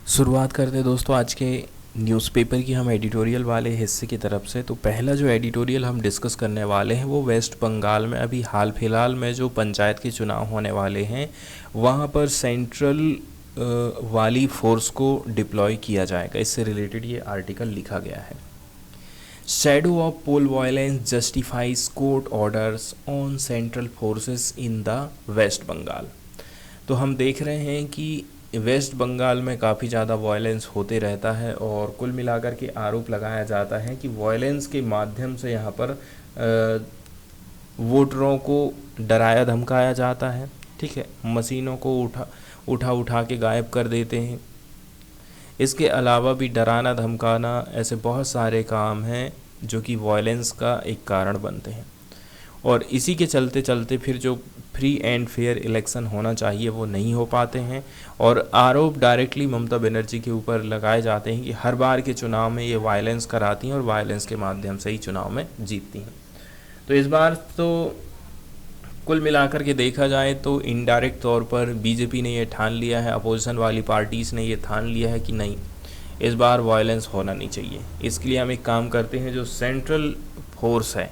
शुरुआत करते हैं दोस्तों आज के न्यूज़पेपर की हम एडिटोरियल वाले हिस्से की तरफ से। तो पहला जो एडिटोरियल हम डिस्कस करने वाले हैं वो वेस्ट बंगाल में अभी हाल फिलहाल में जो पंचायत के चुनाव होने वाले हैं वहाँ पर सेंट्रल वाली फोर्स को डिप्लॉय किया जाएगा। इससे रिलेटेड ये आर्टिकल लिखा गया है। Shadow of poll violence justifies court orders on central forces in the West Bengal. तो हम देख रहे हैं कि वेस्ट बंगाल में काफ़ी ज़्यादा वायलेंस होते रहता है और कुल मिलाकर के आरोप लगाया जाता है कि वायलेंस के माध्यम से यहाँ पर वोटरों को डराया धमकाया जाता है। ठीक है, मशीनों को उठा के गायब कर देते हैं। इसके अलावा भी डराना धमकाना ऐसे बहुत सारे काम हैं जो कि वायलेंस का एक कारण बनते हैं और इसी के चलते चलते फिर जो फ्री एंड फेयर इलेक्शन होना चाहिए वो नहीं हो पाते हैं और आरोप डायरेक्टली ममता बनर्जी के ऊपर लगाए जाते हैं कि हर बार के चुनाव में ये वायलेंस कराती हैं और वायलेंस के माध्यम से ही चुनाव में जीतती हैं। तो इस बार तो कुल मिलाकर के देखा जाए तो इनडायरेक्ट तौर पर बीजेपी ने ये ठान लिया है, अपोजिशन वाली पार्टीज़ ने ये ठान लिया है कि नहीं, इस बार वायलेंस होना नहीं चाहिए। इसके लिए हम एक काम करते हैं, जो सेंट्रल फोर्स है,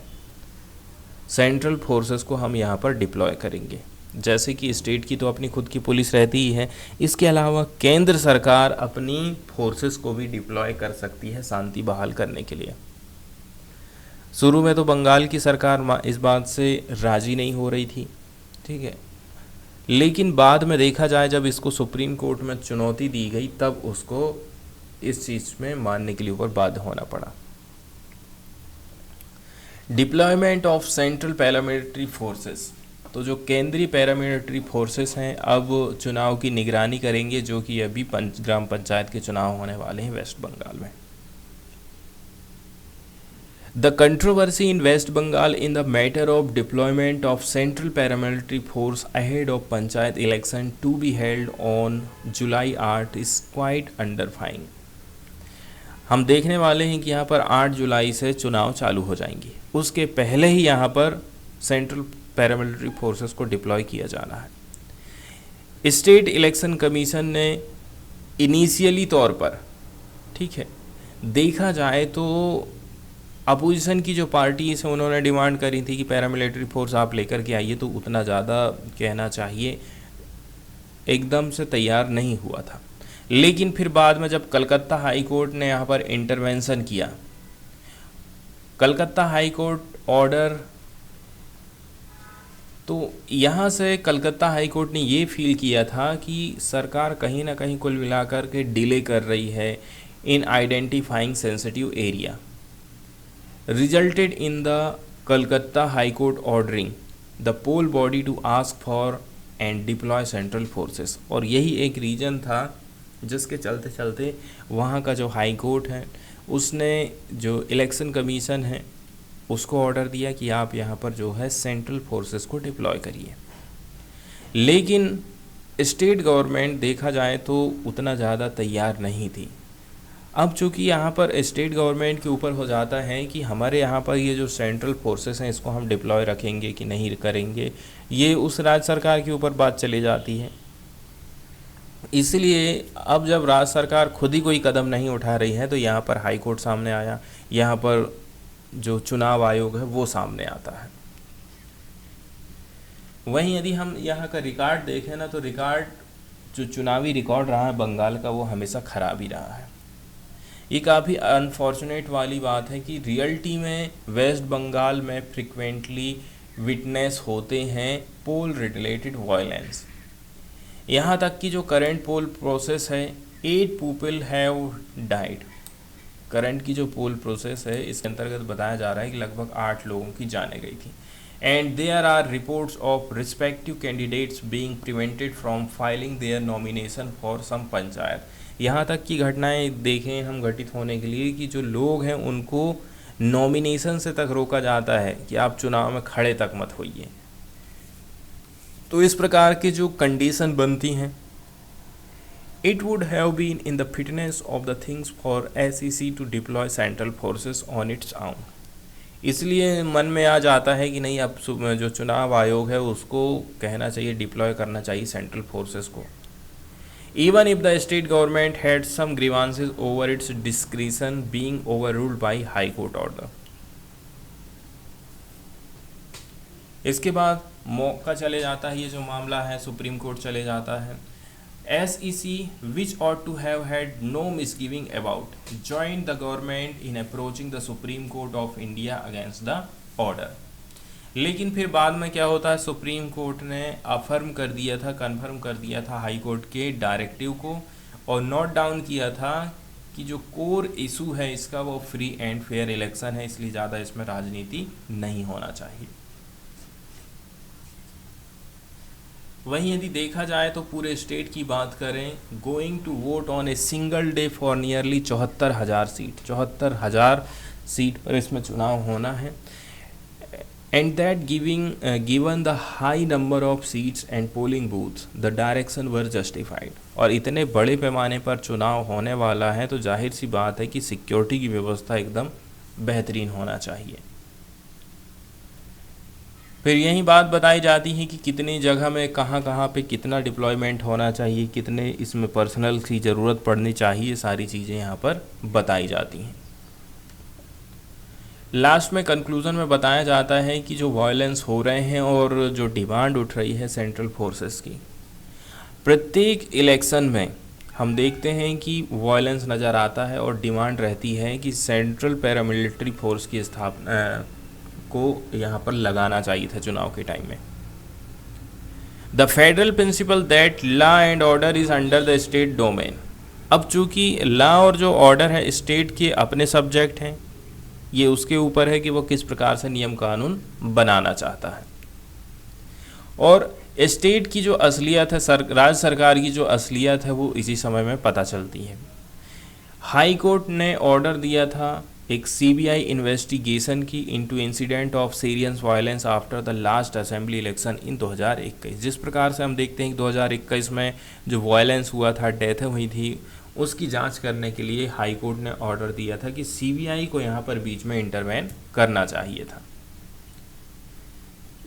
सेंट्रल फोर्सेस को हम यहाँ पर डिप्लॉय करेंगे। जैसे कि स्टेट की तो अपनी खुद की पुलिस रहती ही है, इसके अलावा केंद्र सरकार अपनी फोर्सेस को भी डिप्लॉय कर सकती है शांति बहाल करने के लिए। शुरू में तो बंगाल की सरकार इस बात से राज़ी नहीं हो रही थी, ठीक है, लेकिन बाद में देखा जाए जब इसको सुप्रीम कोर्ट में चुनौती दी गई तब उसको इस चीज़ में मानने के लिए ऊपर बाध्य होना पड़ा। Deployment of central paramilitary forces, तो जो केंद्रीय पैरामिलिट्री फोर्सेस हैं अब चुनाव की निगरानी करेंगे, जो कि अभी ग्राम पंचायत के चुनाव होने वाले हैं वेस्ट बंगाल में। The controversy in West Bengal in the matter of deployment of central paramilitary force ahead of panchayat election to be held on July 8 is quite underlying। हम देखने वाले हैं कि यहाँ पर 8 जुलाई से चुनाव चालू हो जाएंगे, उसके पहले ही यहाँ पर सेंट्रल पैरामिलिट्री फोर्सेस को डिप्लॉय किया जाना है। स्टेट इलेक्शन कमीशन ने इनिशियली तौर पर, ठीक है, देखा जाए तो अपोजिशन की जो पार्टीज हैं उन्होंने डिमांड करी थी कि पैरामिलिट्री फोर्स आप लेकर के आइए, तो उतना ज़्यादा कहना चाहिए एकदम से तैयार नहीं हुआ था। लेकिन फिर बाद में जब कलकत्ता हाई कोर्ट ने यहाँ पर इंटरवेंशन किया, कलकत्ता हाई कोर्ट ऑर्डर, तो यहाँ से कलकत्ता हाई कोर्ट ने ये फील किया था कि सरकार कहीं ना कहीं कुल मिलाकर के डिले कर रही है in identifying sensitive area, resulted in the Kolkata High Court ordering the poll body to ask for and deploy central forces। और यही एक रीज़न था जिसके चलते चलते वहाँ का जो हाई कोर्ट है उसने जो इलेक्शन कमीशन है उसको ऑर्डर दिया कि आप यहाँ पर जो है सेंट्रल फोर्सेस को डिप्लॉय करिए। लेकिन स्टेट गवर्नमेंट देखा जाए तो उतना ज़्यादा तैयार नहीं थी। अब चूँकि यहाँ पर स्टेट गवर्नमेंट के ऊपर हो जाता है कि हमारे यहाँ पर ये जो सेंट्रल फोर्सेस हैं इसको हम डिप्लॉय रखेंगे कि नहीं करेंगे, ये उस राज्य सरकार के ऊपर बात चली जाती है। इसलिए अब जब राज्य सरकार खुद ही कोई कदम नहीं उठा रही है तो यहाँ पर हाई कोर्ट सामने आया, यहाँ पर जो चुनाव आयोग है वो सामने आता है। वहीं यदि हम यहाँ का रिकॉर्ड देखें ना, तो रिकॉर्ड जो चुनावी रिकॉर्ड रहा है बंगाल का वो हमेशा ख़राब ही रहा है। ये काफ़ी अनफॉर्चुनेट वाली बात है कि रियलिटी में वेस्ट बंगाल में फ्रिक्वेंटली विटनेस होते हैं पोल रिलेटेड वायलेंस। यहाँ तक कि जो करंट पोल प्रोसेस है 8 पीपल हैव डाइड। करंट की जो पोल प्रोसेस है इसके अंतर्गत बताया जा रहा है कि लगभग 8 लोगों की जानें गई थी। And there are reports of respective candidates being prevented from filing their nomination for some panchayat. यहाँ तक की घटनाएं देखें हम घटित होने के लिए कि जो लोग हैं उनको नॉमिनेशन से तक रोका जाता है कि आप चुनाव में खड़े तक मत होइए। तो इस प्रकार की जो कंडीशन बनती हैं, it would have been in the fitness of the things for SEC to deploy central forces on its own. इसलिए मन में आ जाता है कि नहीं, अब जो चुनाव आयोग है उसको कहना चाहिए डिप्लॉय करना चाहिए सेंट्रल फोर्सेस को। even if the state government had some grievances over its discretion being overruled by high court order। इसके बाद मौका चले जाता है, ये जो मामला है सुप्रीम कोर्ट चले जाता है। SEC which ought to have had no misgiving about joined the government in approaching the Supreme Court of India against the order। लेकिन फिर बाद में क्या होता है, सुप्रीम कोर्ट ने अफर्म कर दिया था, कन्फर्म कर दिया था हाई कोर्ट के डायरेक्टिव को, और नोट डाउन किया था कि जो कोर इशू है इसका वो फ्री एंड फेयर इलेक्शन है, इसलिए ज़्यादा इसमें राजनीति नहीं होना चाहिए। वहीं यदि देखा जाए तो पूरे स्टेट की बात करें, going to vote on a single day for nearly 74,000 seat, 74,000 seat पर इसमें चुनाव होना है। And that given the high number of seats and polling booths the direction were justified. और इतने बड़े पैमाने पर चुनाव होने वाला है तो जाहिर सी बात है कि सिक्योरिटी की व्यवस्था एकदम बेहतरीन होना चाहिए। फिर यही बात बताई जाती है कि कितनी जगह में कहाँ कहाँ पे कितना डिप्लॉयमेंट होना चाहिए, कितने इसमें पर्सनल की ज़रूरत पड़नी चाहिए, सारी चीज़ें यहाँ पर बताई जाती हैं। लास्ट में कंक्लूज़न में बताया जाता है कि जो वायलेंस हो रहे हैं और जो डिमांड उठ रही है सेंट्रल फोर्सेस की, प्रत्येक इलेक्शन में हम देखते हैं कि वायलेंस नज़र आता है और डिमांड रहती है कि सेंट्रल पैरामिलिट्री फोर्स की स्थापना को यहाँ पर लगाना चाहिए था चुनाव के टाइम में। The federal principal that law and order is under the state domain. अब चूंकि लॉ और जो ऑर्डर है स्टेट के अपने सब्जेक्ट हैं, ये उसके ऊपर है कि वो किस प्रकार से नियम कानून बनाना चाहता है। और स्टेट की जो असलियत है, राज्य सरकार की जो असलियत है वो इसी समय में पता चलती है। हाई कोर्ट ने ऑर्डर दिया था एक CBI इन्वेस्टिगेशन की into incident of serious violence after the last assembly election in 2021। जिस प्रकार से हम देखते हैं कि 2021 में जो वायलेंस हुआ था, डेथ हुई थी, उसकी जांच करने के लिए हाई कोर्ट ने ऑर्डर दिया था कि CBI को यहाँ पर बीच में इंटरवेन करना चाहिए था।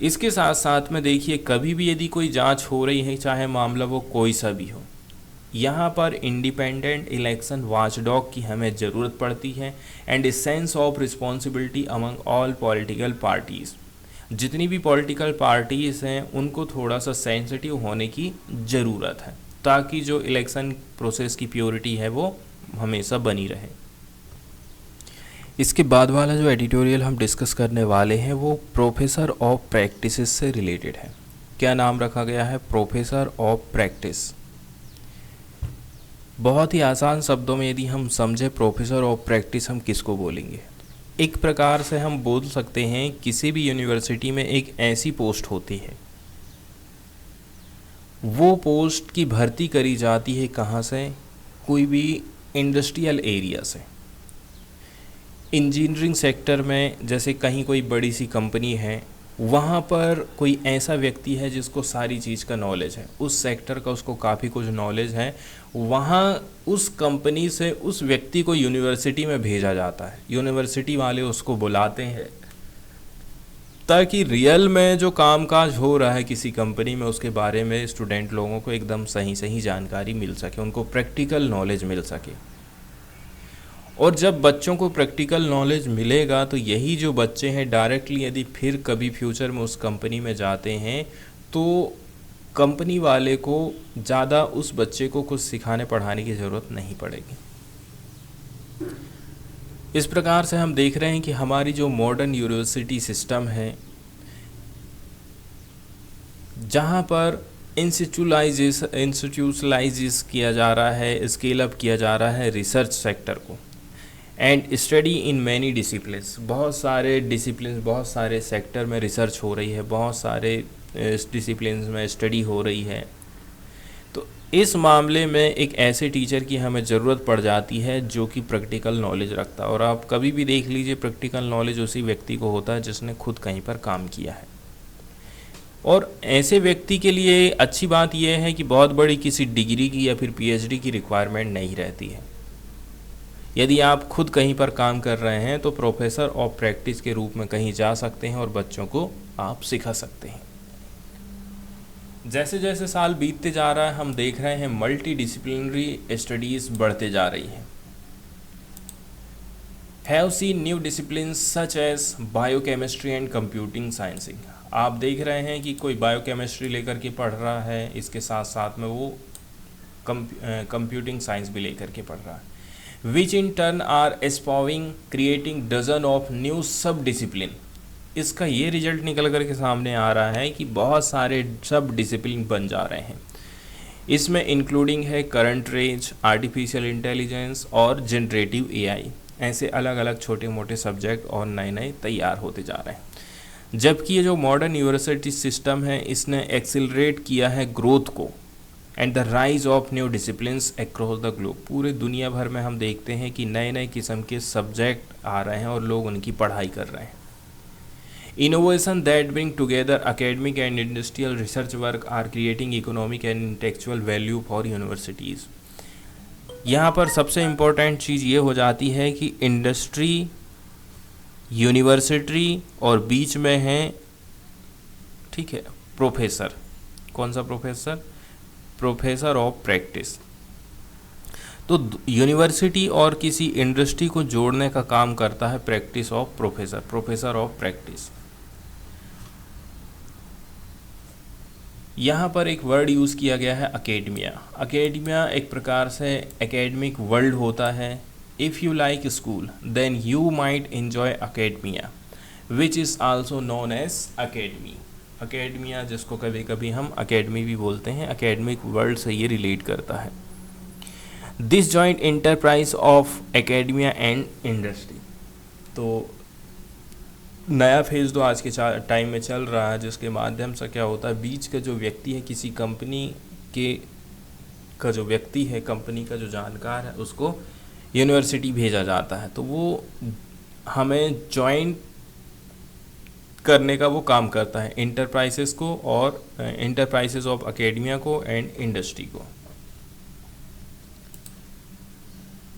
इसके साथ साथ में देखिए, कभी भी यदि कोई जांच हो रही है, चाहे मामला वो कोई सा भी हो, यहाँ पर इंडिपेंडेंट इलेक्शन वॉचडॉग की हमें ज़रूरत पड़ती है and a sense of responsibility among all political parties. जितनी भी पॉलिटिकल पार्टीज़ हैं उनको थोड़ा सा सेंसिटिव होने की ज़रूरत है ताकि जो इलेक्शन प्रोसेस की प्योरिटी है वो हमेशा बनी रहे। इसके बाद वाला जो एडिटोरियल हम डिस्कस करने वाले हैं वो प्रोफेसर ऑफ प्रैक्टिसेस से रिलेटेड है। क्या नाम रखा गया है? Professor of practice. बहुत ही आसान शब्दों में यदि हम समझे प्रोफेसर ऑफ प्रैक्टिस हम किसको बोलेंगे? एक प्रकार से हम बोल सकते हैं किसी भी यूनिवर्सिटी में एक ऐसी पोस्ट होती है, वो पोस्ट की भर्ती करी जाती है कहाँ से? कोई भी इंडस्ट्रियल एरिया से। इंजीनियरिंग सेक्टर में जैसे कहीं कोई बड़ी सी कंपनी है, वहाँ पर कोई ऐसा व्यक्ति है जिसको सारी चीज़ का नॉलेज है, उस सेक्टर का उसको काफ़ी कुछ नॉलेज है, वहाँ उस कंपनी से उस व्यक्ति को यूनिवर्सिटी में भेजा जाता है। यूनिवर्सिटी वाले उसको बुलाते हैं ताकि रियल में जो कामकाज हो रहा है किसी कंपनी में उसके बारे में स्टूडेंट लोगों को एकदम सही जानकारी मिल सके, उनको प्रैक्टिकल नॉलेज मिल सके। और जब बच्चों को प्रैक्टिकल नॉलेज मिलेगा तो यही जो बच्चे हैं डायरेक्टली यदि फिर कभी फ्यूचर में उस कंपनी में जाते हैं तो कंपनी वाले को ज़्यादा उस बच्चे को कुछ सिखाने पढ़ाने की ज़रूरत नहीं पड़ेगी। इस प्रकार से हम देख रहे हैं कि हमारी जो मॉडर्न यूनिवर्सिटी सिस्टम है, जहाँ पर इंस्टीट्यूशनलाइज किया जा रहा है, स्केल अप किया जा रहा है रिसर्च सेक्टर को, and study in many disciplines. बहुत सारे डिसिप्लिन, बहुत सारे सेक्टर में रिसर्च हो रही है, बहुत सारे डिसिप्लिन्स में स्टडी हो रही है। तो इस मामले में एक ऐसे टीचर की हमें ज़रूरत पड़ जाती है जो कि प्रैक्टिकल नॉलेज रखता है। और आप कभी भी देख लीजिए, प्रैक्टिकल नॉलेज उसी व्यक्ति को होता है जिसने खुद कहीं पर काम किया है। और ऐसे व्यक्ति के लिए अच्छी बात यह है कि बहुत बड़ी किसी डिग्री की या फिर PhD की रिक्वायरमेंट नहीं रहती है। यदि आप खुद कहीं पर काम कर रहे हैं तो प्रोफेसर ऑफ प्रैक्टिस के रूप में कहीं जा सकते हैं और बच्चों को आप सिखा सकते हैं। जैसे जैसे साल बीतते जा रहा है हम देख रहे हैं मल्टी डिसिप्लिनरी स्टडीज़ बढ़ते जा रही हैं। Have seen new discipline such as biochemistry and computing sciences. आप देख रहे हैं कि कोई बायोकेमिस्ट्री लेकर के पढ़ रहा है, इसके साथ साथ में वो कंप्यूटिंग साइंस भी लेकर के पढ़ रहा है। Which in turn are spawning creating dozen of new sub discipline. इसका ये रिजल्ट निकल कर के सामने आ रहा है कि बहुत सारे सब डिसिप्लिन बन जा रहे हैं। इसमें इंक्लूडिंग है करंट रेंज, आर्टिफिशियल इंटेलिजेंस और जनरेटिव एआई। ऐसे अलग अलग छोटे मोटे सब्जेक्ट और नए नए तैयार होते जा रहे हैं। जबकि ये जो मॉडर्न यूनिवर्सिटी सिस्टम है इसने एक्सिलरेट किया है ग्रोथ को and the rise of new disciplines across the globe. पूरे दुनिया भर में हम देखते हैं कि नए नए किस्म के सब्जेक्ट आ रहे हैं और लोग उनकी पढ़ाई कर रहे हैं। Innovation that bring together academic and industrial research work are creating economic and intellectual value for universities। यहाँ पर सबसे इम्पोर्टेंट चीज़ ये हो जाती है कि इंडस्ट्री, यूनिवर्सिटी और बीच में है, ठीक है, प्रोफेसर। कौन सा प्रोफेसर? Professor of practice. तो यूनिवर्सिटी और किसी इंडस्ट्री को जोड़ने का काम करता है practice of professor, professor of practice. यहाँ पर एक वर्ड यूज़ किया गया है अकेडमिया। अकेडमिया एक प्रकार से एकेडमिक वर्ल्ड होता है। If you like school then you might enjoy academia which is also known as academy. Academia जिसको कभी कभी हम अकेडमी भी बोलते हैं, एकेडमिक वर्ल्ड से ये रिलेट करता है। This joint enterprise of academia and industry. तो नया फेज़ तो आज के टाइम में चल रहा है, जिसके माध्यम से क्या होता है, बीच का जो व्यक्ति है, किसी कंपनी के का जो व्यक्ति है, कंपनी का जो जानकार है, उसको यूनिवर्सिटी भेजा जाता है। तो वो हमें जॉइंट करने का वो काम करता है इंटरप्राइजेस को, और इंटरप्राइजेस ऑफ एकेडमिया को एंड इंडस्ट्री को।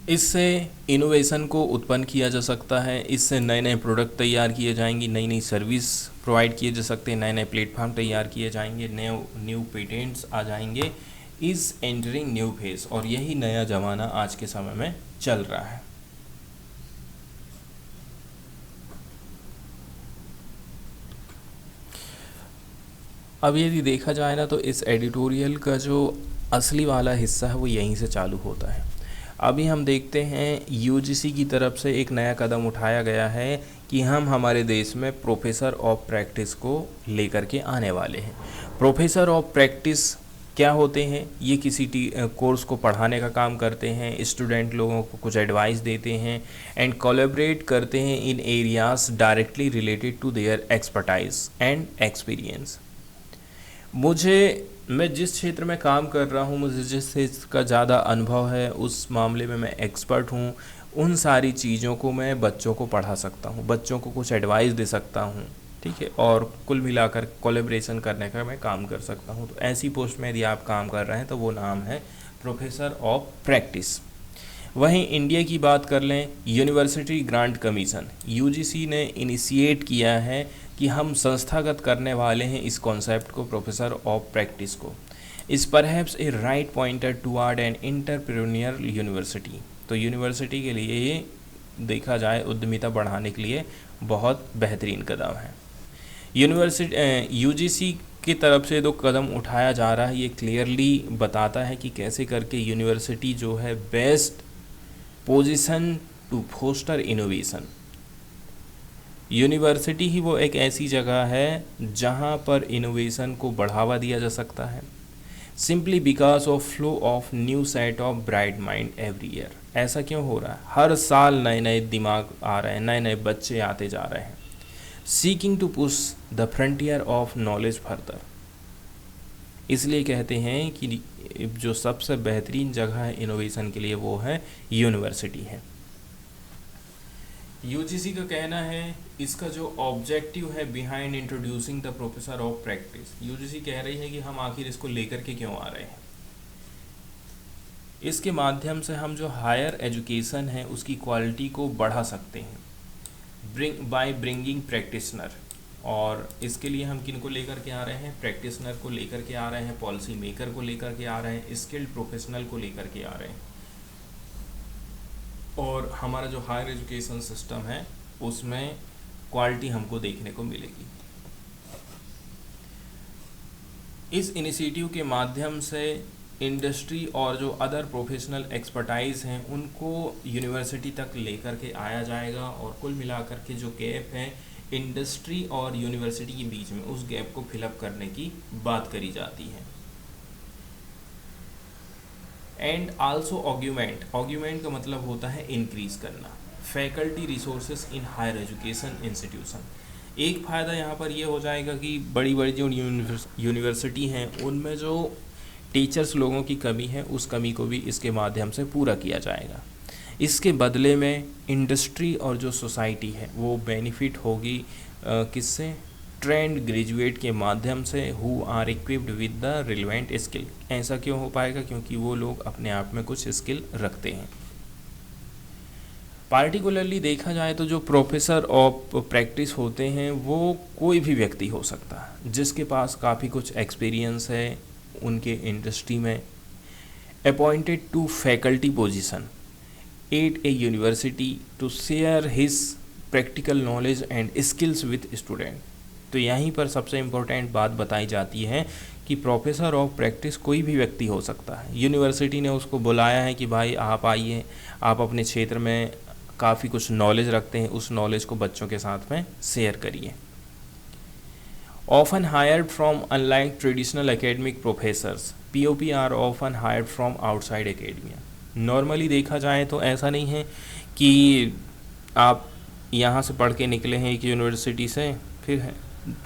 इससे इनोवेशन को उत्पन्न किया जा सकता है, इससे नए नए प्रोडक्ट तैयार किए जाएंगी, नई नई सर्विस प्रोवाइड किए जा सकते हैं, नए नए प्लेटफॉर्म तैयार किए जाएंगे, न्यू पेटेंट्स आ जाएंगे। इज़ एंटरिंग न्यू फेज, और यही नया ज़माना आज के समय में चल रहा है। अब यदि देखा जाए ना, तो इस एडिटोरियल का जो असली वाला हिस्सा है वो यहीं से चालू होता है। अभी हम देखते हैं यूजीसी की तरफ से एक नया कदम उठाया गया है कि हम हमारे देश में प्रोफेसर ऑफ प्रैक्टिस को लेकर के आने वाले हैं। प्रोफेसर ऑफ प्रैक्टिस क्या होते हैं? ये किसी कोर्स को पढ़ाने का काम करते हैं, स्टूडेंट लोगों को कुछ एडवाइस देते हैं एंड कोलैबोरेट करते हैं in areas directly related to their expertise and experience. मैं जिस क्षेत्र में काम कर रहा हूँ, मुझे जिस चीज़ का ज़्यादा अनुभव है, उस मामले में मैं एक्सपर्ट हूँ। उन सारी चीज़ों को मैं बच्चों को पढ़ा सकता हूँ, बच्चों को कुछ एडवाइस दे सकता हूँ, ठीक है, और कुल मिलाकर कोलैबोरेशन करने का मैं काम कर सकता हूँ। तो ऐसी पोस्ट में यदि आप काम कर रहे हैं तो वो नाम है प्रोफेसर ऑफ प्रैक्टिस। वहीं इंडिया की बात कर लें, यूनिवर्सिटी ग्रांट कमीशन यूजीसी ने इनिशिएट किया है कि हम संस्थागत करने वाले हैं इस कॉन्सेप्ट को, प्रोफेसर ऑफ प्रैक्टिस को। Is perhaps a right pointer toward an entrepreneurial university. तो यूनिवर्सिटी के लिए ये देखा जाए उद्यमिता बढ़ाने के लिए बहुत बेहतरीन कदम है। यूजीसी की तरफ से जो कदम उठाया जा रहा है, ये क्लियरली बताता है कि कैसे करके यूनिवर्सिटी जो है best position to foster innovation. University ही वो एक ऐसी जगह है जहाँ पर इनोवेशन को बढ़ावा दिया जा सकता है, simply because of flow of new set of bright mind every year. ऐसा क्यों हो रहा है? हर साल नए नए दिमाग आ रहे हैं, नए नए बच्चे आते जा रहे हैं, seeking to push the frontier of knowledge further. इसलिए कहते हैं कि जो सबसे बेहतरीन जगह है इनोवेशन के लिए वो है यूनिवर्सिटी है। यूजीसी का कहना है, इसका जो ऑब्जेक्टिव है behind introducing the professor of practice, UGC कह रही है कि हम आखिर इसको लेकर के क्यों आ रहे हैं। इसके माध्यम से हम जो हायर एजुकेशन है उसकी क्वालिटी को बढ़ा सकते हैं, बाय ब्रिंगिंग प्रैक्टिशनर। और इसके लिए हम किन को लेकर के आ रहे हैं, प्रैक्टिशनर को लेकर के आ रहे हैं, पॉलिसी मेकर को लेकर के आ रहे हैं, स्किल्ड प्रोफेशनल को लेकर के आ रहे हैं। और हमारा जो हायर एजुकेशन सिस्टम है उसमें क्वालिटी हमको देखने को मिलेगी। इस इनिशिएटिव के माध्यम से इंडस्ट्री और जो अदर प्रोफेशनल एक्सपर्टाइज हैं उनको यूनिवर्सिटी तक लेकर के आया जाएगा, और कुल मिलाकर के जो गैप है इंडस्ट्री और यूनिवर्सिटी के बीच में, उस गैप को फिलअप करने की बात करी जाती है। एंड आल्सो ऑग्यूमेंट का मतलब होता है इंक्रीज करना faculty resources in higher education institution. एक फ़ायदा यहाँ पर ये हो जाएगा कि बड़ी बड़ी जो यूनिवर्सिटी हैं उनमें जो टीचर्स लोगों की कमी है उस कमी को भी इसके माध्यम से पूरा किया जाएगा। इसके बदले में इंडस्ट्री और जो सोसाइटी है वो बेनिफिट होगी किससे, ट्रेंड ग्रेजुएट के माध्यम से, who are equipped with the relevant skill. ऐसा क्यों हो पाएगा, क्योंकि वो लोग अपने आप में कुछ स्किल रखते हैं। पार्टिकुलरली देखा जाए तो जो प्रोफेसर ऑफ प्रैक्टिस होते हैं वो कोई भी व्यक्ति हो सकता है जिसके पास काफ़ी कुछ एक्सपीरियंस है उनके इंडस्ट्री में, appointed to faculty position at a university to share his practical knowledge and skills with student. तो यहीं पर सबसे इम्पोर्टेंट बात बताई जाती है कि प्रोफेसर ऑफ प्रैक्टिस कोई भी व्यक्ति हो सकता है। यूनिवर्सिटी ने उसको बुलाया है कि भाई आप आइए, आप अपने क्षेत्र में काफ़ी कुछ नॉलेज रखते हैं, उस नॉलेज को बच्चों के साथ में शेयर करिए। Often hired from unlike traditional academic professors, POP are often hired from outside academia. Normally देखा जाए तो ऐसा नहीं है कि आप यहाँ से पढ़ के निकले हैं एक यूनिवर्सिटी से, फिर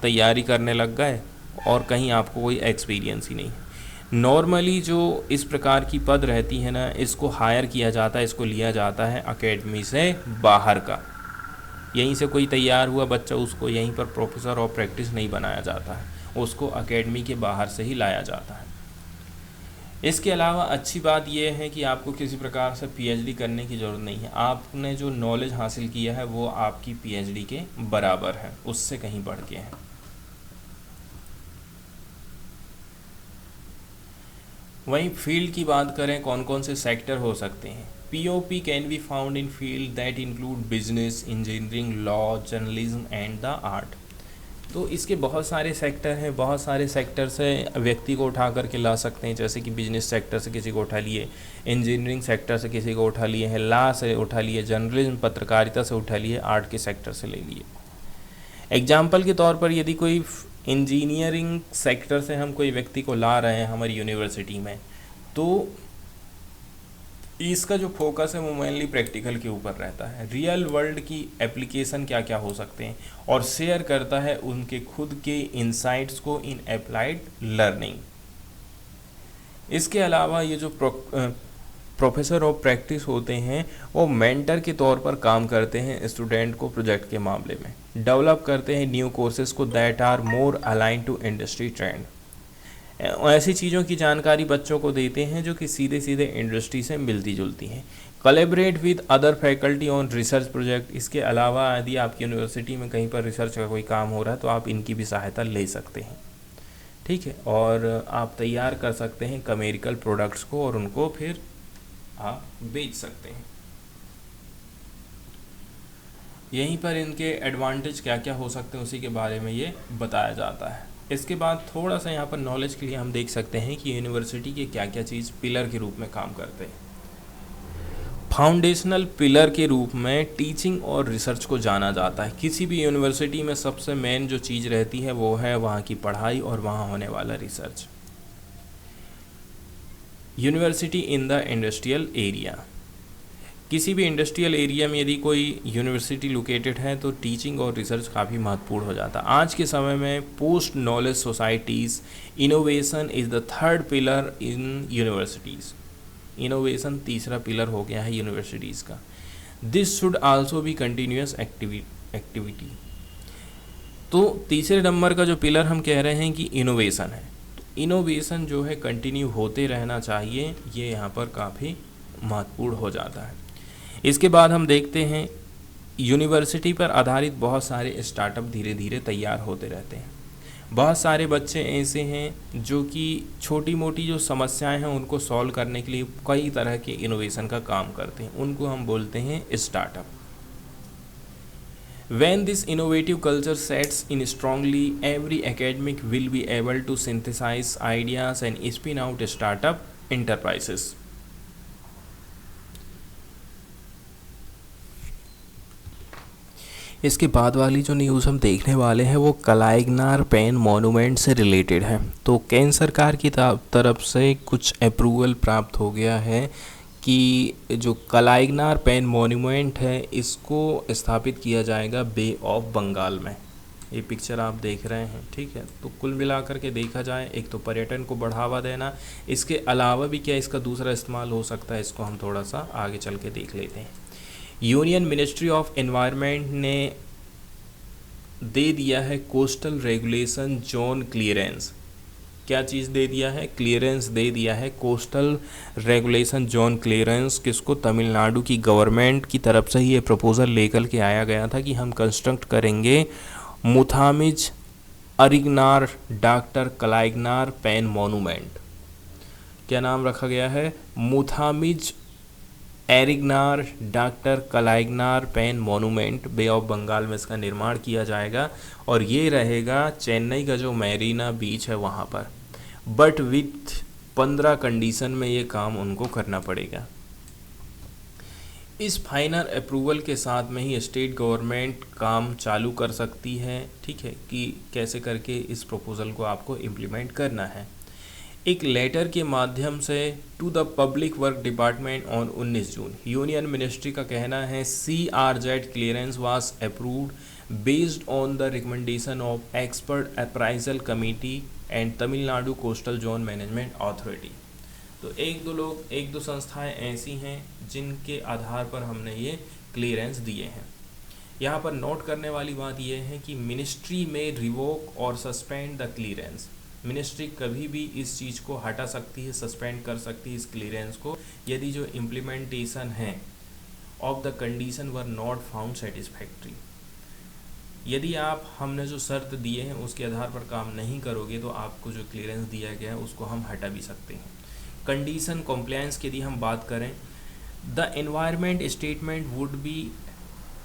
तैयारी करने लग गए और कहीं आपको कोई एक्सपीरियंस ही नहीं है। नॉर्मली जो इस प्रकार की पद रहती है ना, इसको हायर किया जाता है, इसको लिया जाता है एकेडमी से बाहर का। यहीं से कोई तैयार हुआ बच्चा, उसको यहीं पर प्रोफेसर ऑफ प्रैक्टिस नहीं बनाया जाता है, उसको एकेडमी के बाहर से ही लाया जाता है। इसके अलावा अच्छी बात यह है कि आपको किसी प्रकार से PhD करने की ज़रूरत नहीं है। आपने जो नॉलेज हासिल किया है वो आपकी PhD के बराबर है, उससे कहीं बढ़ के है। वहीं फील्ड की बात करें, कौन कौन से सेक्टर हो सकते हैं। POP can be found in field that include business, engineering, law, journalism and the art. तो इसके बहुत सारे सेक्टर हैं, बहुत सारे सेक्टर से व्यक्ति को उठा करके ला सकते हैं, जैसे कि बिजनेस सेक्टर से किसी को उठा लिए, इंजीनियरिंग सेक्टर से किसी को उठा लिए हैं, लॉ से उठा लिए, जर्नलिज्म पत्रकारिता से उठा लिए, आर्ट के सेक्टर से ले लिए। एग्जाम्पल के तौर पर यदि कोई इंजीनियरिंग सेक्टर से हम कोई व्यक्ति को ला रहे हैं हमारी यूनिवर्सिटी में, तो इसका जो फोकस है वो मेनली प्रैक्टिकल के ऊपर रहता है, रियल वर्ल्ड की एप्लीकेशन क्या क्या हो सकते हैं, और शेयर करता है उनके खुद के इंसाइट्स को इन अप्लाइड लर्निंग। इसके अलावा ये जो प्रोफेसर ऑफ प्रैक्टिस होते हैं वो मेंटर के तौर पर काम करते हैं स्टूडेंट को प्रोजेक्ट के मामले में, डेवलप करते हैं न्यू कोर्सेज को that are more align to industry trend. ऐसी चीज़ों की जानकारी बच्चों को देते हैं जो कि सीधे सीधे इंडस्ट्री से मिलती जुलती हैं। Collaborate with other faculty on research project. इसके अलावा यदि आपकी यूनिवर्सिटी में कहीं पर रिसर्च का कोई काम हो रहा है तो आप इनकी भी सहायता ले सकते हैं, ठीक है। और आप तैयार कर सकते हैं केमिकल प्रोडक्ट्स को और उनको फिर आप बेच सकते हैं। यहीं पर इनके एडवांटेज क्या क्या हो सकते हैं उसी के बारे में ये बताया जाता है। इसके बाद थोड़ा सा यहाँ पर नॉलेज के लिए हम देख सकते हैं कि यूनिवर्सिटी के क्या क्या चीज़ पिलर के रूप में काम करते हैं। फाउंडेशनल पिलर के रूप में टीचिंग और रिसर्च को जाना जाता है। किसी भी यूनिवर्सिटी में सबसे मेन जो चीज़ रहती है वो है वहाँ की पढ़ाई और वहाँ होने वाला research. University in the industrial area. किसी भी इंडस्ट्रियल एरिया में यदि कोई यूनिवर्सिटी लोकेटेड है तो टीचिंग और रिसर्च काफ़ी महत्वपूर्ण हो जाता है। आज के समय में post knowledge societies, innovation is the third pillar in universities. Innovation तीसरा पिलर हो गया है यूनिवर्सिटीज़ का। This should also be continuous activity. तो तीसरे नंबर का जो पिलर हम कह रहे हैं कि इनोवेशन है, तो इनोवेशन जो है कंटिन्यू होते रहना चाहिए, ये यहाँ पर काफ़ी महत्वपूर्ण हो जाता है। इसके बाद हम देखते हैं यूनिवर्सिटी पर आधारित बहुत सारे स्टार्टअप धीरे धीरे तैयार होते रहते हैं। बहुत सारे बच्चे ऐसे हैं जो कि छोटी मोटी जो समस्याएं हैं उनको सॉल्व करने के लिए कई तरह के इनोवेशन का काम करते हैं, उनको हम बोलते हैं startup. When this innovative culture sets in strongly, every academic will be able to synthesize ideas and spin out startup enterprises. इसके बाद वाली जो न्यूज़ हम देखने वाले हैं वो कलाइगनार पेन मॉन्यूमेंट से रिलेटेड है। तो केंद्र सरकार की तरफ से कुछ अप्रूवल प्राप्त हो गया है कि जो कलाइगनार पेन मॉन्यूमेंट है इसको स्थापित किया जाएगा बे ऑफ बंगाल में। ये पिक्चर आप देख रहे हैं, ठीक है। तो कुल मिलाकर के देखा जाए, एक तो पर्यटन को बढ़ावा देना, इसके अलावा भी क्या इसका दूसरा इस्तेमाल हो सकता है, इसको हम थोड़ा सा आगे चल के देख लेते हैं। यूनियन मिनिस्ट्री ऑफ एनवायरनमेंट ने दे दिया है कोस्टल रेगुलेशन जोन क्लियरेंस। क्या चीज़ दे दिया है? क्लियरेंस दे दिया है, कोस्टल रेगुलेशन जोन क्लियरेंस। किसको? तमिलनाडु की गवर्नमेंट की तरफ से ही ये प्रपोज़ल लेकर के आया गया था कि हम कंस्ट्रक्ट करेंगे Muthamizh Arignar doctor Kalaignar pen monument. क्या नाम रखा गया है? Muthamizh Arignar doctor Kalaignar pen monument. Bay of Bengal में इसका निर्माण किया जाएगा और ये रहेगा चेन्नई का जो मैरीना बीच है वहाँ पर, बट विथ 15 कंडीशन में ये काम उनको करना पड़ेगा। इस फाइनल अप्रूवल के साथ में ही स्टेट गवर्नमेंट काम चालू कर सकती है, ठीक है, कि कैसे करके इस प्रपोज़ल को आपको इम्प्लीमेंट करना है। एक लेटर के माध्यम से to the public work department on 19 June union ministry का कहना है CRZ clearance was approved based on the recommendation of expert appraisal committee and Tamil Nadu coastal zone management authority. तो एक दो संस्थाएं ऐसी हैं जिनके आधार पर हमने ये क्लियरेंस दिए हैं। यहाँ पर नोट करने वाली बात यह है कि मिनिस्ट्री में रिवोक और सस्पेंड द क्लियरेंस। मिनिस्ट्री कभी भी इस चीज़ को हटा सकती है, सस्पेंड कर सकती है इस क्लियरेंस को, यदि जो इम्प्लीमेंटेशन है of the condition were not found satisfactory. यदि आप हमने जो शर्त दिए हैं उसके आधार पर काम नहीं करोगे तो आपको जो क्लियरेंस दिया गया है उसको हम हटा भी सकते हैं। कंडीशन कॉम्प्लायंस की यदि हम बात करें, the environment statement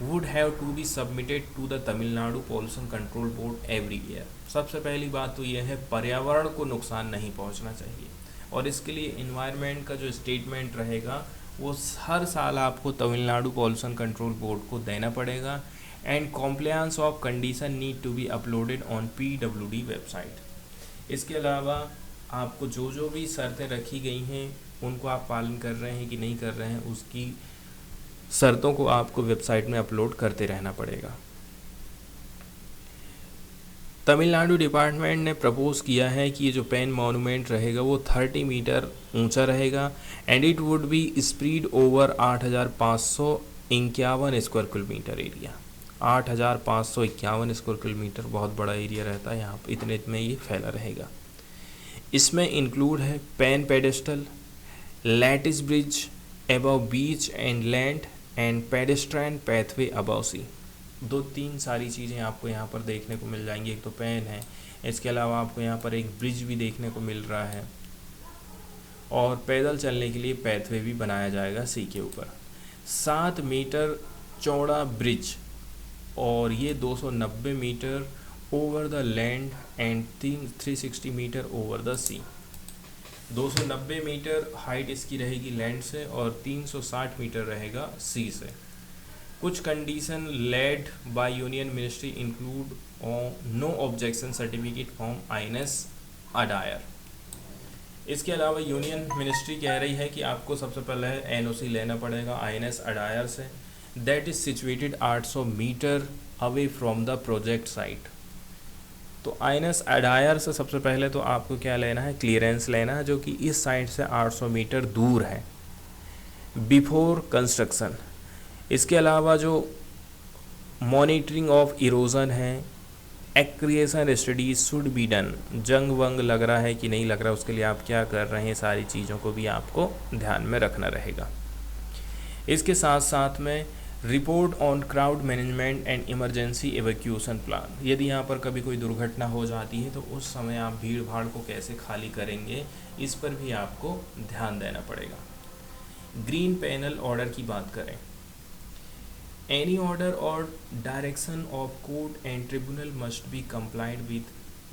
would have to be submitted to the Tamil Nadu pollution control board every year. सबसे पहली बात तो यह है पर्यावरण को नुकसान नहीं पहुंचना चाहिए और इसके लिए एनवायरनमेंट का जो स्टेटमेंट रहेगा वो हर साल आपको तमिलनाडु पॉल्यूशन कंट्रोल बोर्ड को देना पड़ेगा। And compliance of condition need to be uploaded on PWD website. इसके अलावा आपको जो भी शर्तें रखी गई हैं उनको आप पालन कर रहे हैं कि नहीं कर रहे हैं, उसकी शर्तों को आपको वेबसाइट में अपलोड करते रहना पड़ेगा। तमिलनाडु डिपार्टमेंट ने प्रपोज किया है कि ये जो पेन मॉन्यूमेंट रहेगा वो 30 मीटर ऊंचा रहेगा and it would be spread over 8,551 square kilometre area. 8,551 square kilometre बहुत बड़ा एरिया रहता है, यहाँ पर इतने में ये फैला रहेगा। इसमें इंक्लूड है pen pedestal, lattice bridge above beach and land and pedestrian pathway above sea. 2-3 सारी चीज़ें आपको यहाँ पर देखने को मिल जाएंगी। एक तो पेन है, इसके अलावा आपको यहाँ पर एक ब्रिज भी देखने को मिल रहा है और पैदल चलने के लिए पैथवे भी बनाया जाएगा सी के ऊपर। 7 मीटर चौड़ा ब्रिज और ये 290 metre over the land and 360 metre over the sea. 290 metre height इसकी रहेगी लैंड से और 360 मीटर रहेगा सी से। कुछ condition laid by union ministry include no objection certificate from INS Adyar. इसके अलावा यूनियन मिनिस्ट्री कह रही है कि आपको सबसे पहले NOC लेना पड़ेगा INS अडायर से, that is situated 800 metre away from the project site. तो INS अडायर से सबसे पहले तो आपको क्या लेना है? क्लियरेंस लेना है, जो कि इस साइड से 800 मीटर दूर है बिफोर कंस्ट्रक्शन। इसके अलावा जो मॉनिटरिंग ऑफ इरोजन है, aeration studies should be done. जंग वंग लग रहा है कि नहीं लग रहा, उसके लिए आप क्या कर रहे हैं, सारी चीज़ों को भी आपको ध्यान में रखना रहेगा। इसके साथ साथ में report on crowd management and emergency evacuation plan, यदि यहाँ पर कभी कोई दुर्घटना हो जाती है तो उस समय आप भीड़ भाड़ को कैसे खाली करेंगे, इस पर भी आपको ध्यान देना पड़ेगा। ग्रीन पैनल ऑर्डर की बात करें, एनी ऑर्डर और direction of court and tribunal must be complied with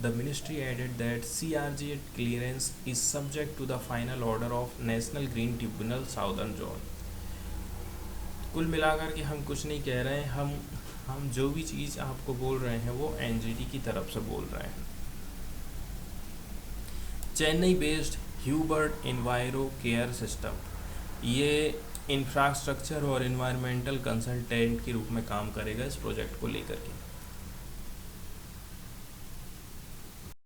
the ministry added that CRG clearance is subject to the final order of national green tribunal southern zone. कुल मिलाकर के हम कुछ नहीं कह रहे हैं, हम जो भी चीज़ आपको बोल रहे हैं वो NGT की तरफ से बोल रहे हैं। Chennai based Hubert enviro care system, ये इंफ्रास्ट्रक्चर और इन्वायरमेंटल कंसल्टेंट के रूप में काम करेगा इस प्रोजेक्ट को लेकर के।